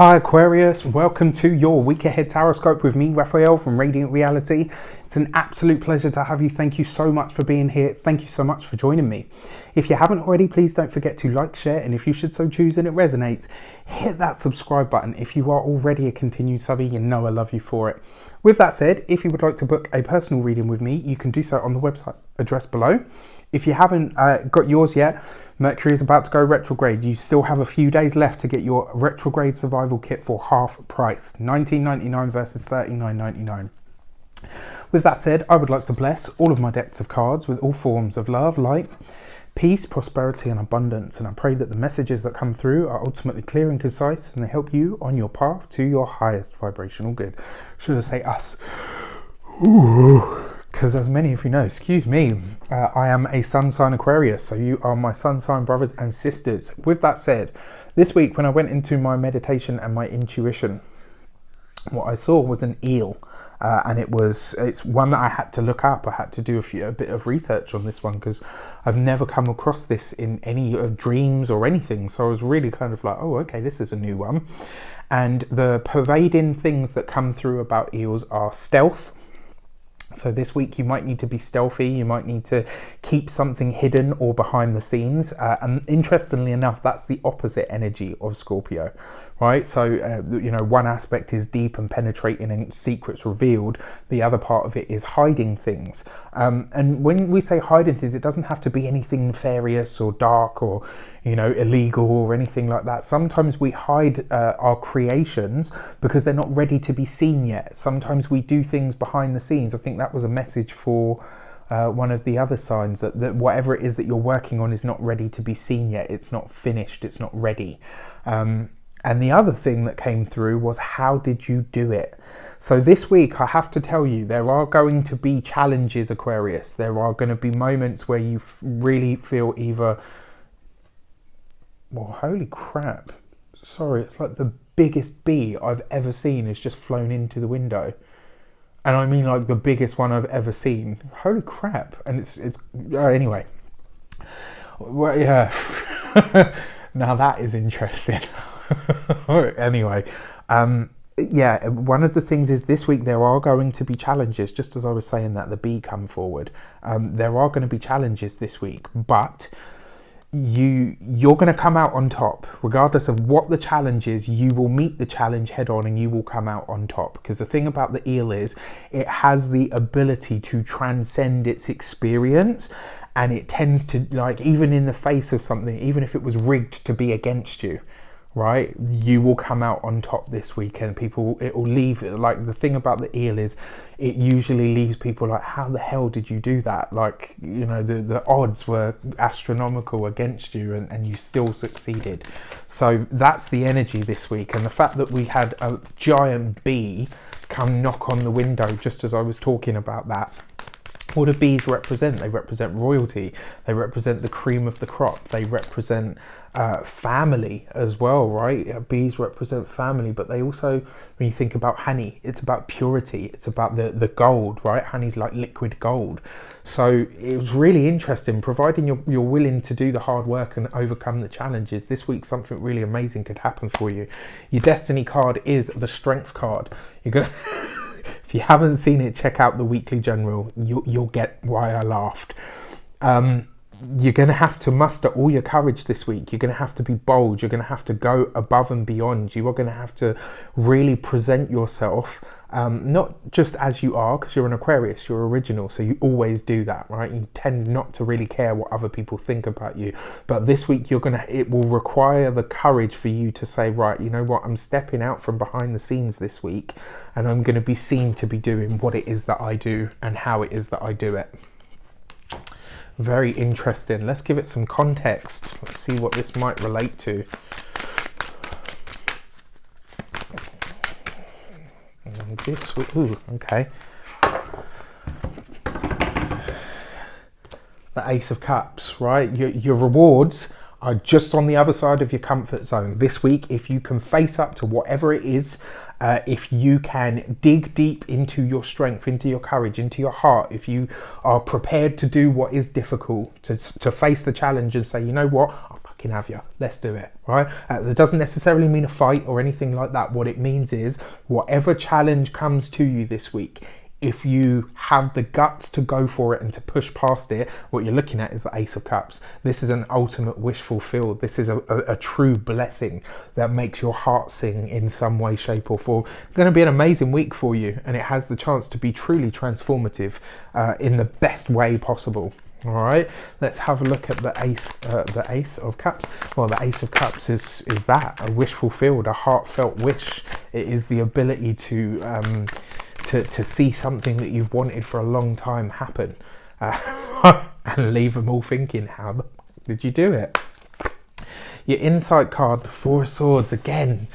Hi Aquarius, welcome to your week ahead tarot with me, Raphael from Reydiant Reality. It's an absolute pleasure to have you. Thank you so much for being here. Thank you so much for joining me. If you haven't already, please don't forget to like, share, and if you should so choose and it resonates, hit that subscribe button. If you are already a continued subby, you know I love you for it. With that said, if you would like to book a personal reading with me, you can do so on the website address below. If you haven't got yours yet, Mercury is about to go retrograde. You still have a few days left to get your retrograde survival kit for half price, $19.99 versus $39.99. With that said, I would like to bless all of my decks of cards with all forms of love, light, peace, prosperity and abundance, and I pray that the messages that come through are ultimately clear and concise and they help you on your path to your highest vibrational good. Should I say us? Because as many of you know, excuse me, I am a sun sign Aquarius, so you are my sun sign brothers and sisters. With that said, this week when I went into my meditation and my intuition, what I saw was an eel, and it's one that I had to look up. I had to do a bit of research on this one because I've never come across this in any dreams or anything. So I was really kind of like, oh, okay, this is a new one. And the pervading things that come through about eels are stealth. So this week you might need to be stealthy, you might need to keep something hidden or behind the scenes. And interestingly enough, that's the opposite energy of Scorpio, right? So, one aspect is deep and penetrating and secrets revealed. The other part of it is hiding things. And when we say hiding things, it doesn't have to be anything nefarious or dark or, illegal or anything like that. Sometimes we hide our creations because they're not ready to be seen yet. Sometimes we do things behind the scenes. I think that was a message for one of the other signs that whatever it is that you're working on is not ready to be seen yet. It's not finished. It's not ready. And the other thing that came through was, how did you do it? So this week, I have to tell you, there are going to be challenges, Aquarius. There are going to be moments where you really feel either, well, holy crap. Sorry, it's like the biggest bee I've ever seen has just flown into the window. And I mean like the biggest one I've ever seen. Holy crap. And it's anyway. Well, yeah. Now that is interesting. Anyway, yeah, one of the things is this week there are going to be challenges. Just as I was saying that, the bee come forward. There are going to be challenges this week, but you're going to come out on top regardless of what the challenge is. You will meet the challenge head on and you will come out on top, because the thing about the eel is it has the ability to transcend its experience, and it tends to, like, even in the face of something, even if it was rigged to be against you, right, you will come out on top this weekend. It will leave, like, the thing about the eel is it usually leaves people like, how the hell did you do that? Like, the odds were astronomical against you and you still succeeded. So that's the energy this week. And the fact that we had a giant bee come knock on the window just as I was talking about that. What do bees represent? They represent royalty. They represent the cream of the crop. They represent family as well, right? Bees represent family, but they also, when you think about honey, it's about purity. It's about the gold, right? Honey's like liquid gold. So it was really interesting, providing you're willing to do the hard work and overcome the challenges. This week, something really amazing could happen for you. Your destiny card is the strength card. You're going to... If you haven't seen it, check out the weekly general. You'll get why I laughed. You're going to have to muster all your courage this week. You're going to have to be bold. You're going to have to go above and beyond. You are going to have to really present yourself, not just as you are, because you're an Aquarius, you're original, so you always do that, right? You tend not to really care what other people think about you. But this week, it will require the courage for you to say, right, you know what, I'm stepping out from behind the scenes this week, and I'm going to be seen to be doing what it is that I do and how it is that I do it. Very interesting. Let's give it some context. Let's see what this might relate to. And this, ooh, okay. The Ace of Cups, right? Your rewards are just on the other side of your comfort zone. This week, if you can face up to whatever it is, if you can dig deep into your strength, into your courage, into your heart, if you are prepared to do what is difficult, to face the challenge and say, you know what, I fucking have you. Let's do it, right? That doesn't necessarily mean a fight or anything like that. What it means is whatever challenge comes to you this week, if you have the guts to go for it and to push past it, what you're looking at is the Ace of Cups. This is an ultimate wish fulfilled. This is a true blessing that makes your heart sing in some way, shape or form. It's going to be an amazing week for you, and it has the chance to be truly transformative in the best way possible. All right, let's have a look at the Ace of Cups. Well, the Ace of Cups is that, a wish fulfilled, a heartfelt wish. It is the ability to see something that you've wanted for a long time happen, and leave them all thinking, how the fuck did you do it? Your insight card, the Four of Swords again.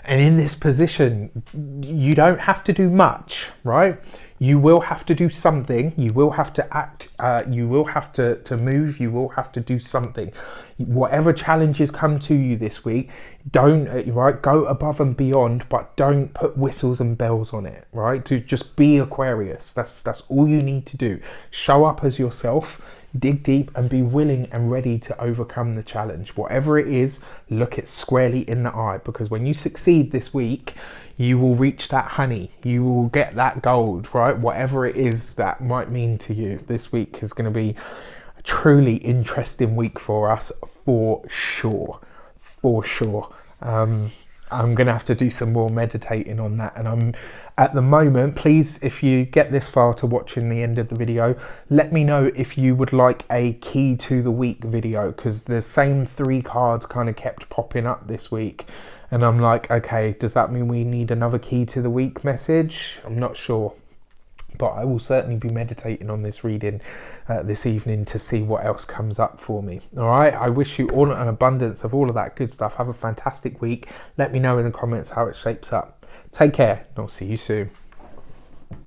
And in this position, you don't have to do much, right? You will have to do something. You will have to act. You will have to move. You will have to do something. Whatever challenges come to you this week, don't, right? Go above and beyond, but don't put whistles and bells on it, right? To just be Aquarius. That's all you need to do. Show up as yourself. Dig deep and be willing and ready to overcome the challenge. Whatever it is, look it squarely in the eye, because when you succeed this week, you will reach that honey. You will get that gold, right? Whatever it is that might mean to you, this week is going to be a truly interesting week for us, for sure. For sure. I'm going to have to do some more meditating on that. And I'm at the moment, please, if you get this far to watching the end of the video, let me know if you would like a key to the week video, because the same 3 cards kind of kept popping up this week. And I'm like, okay, does that mean we need another key to the week message? I'm not sure. But I will certainly be meditating on this reading this evening to see what else comes up for me. All right, I wish you all an abundance of all of that good stuff. Have a fantastic week. Let me know in the comments how it shapes up. Take care, and I'll see you soon.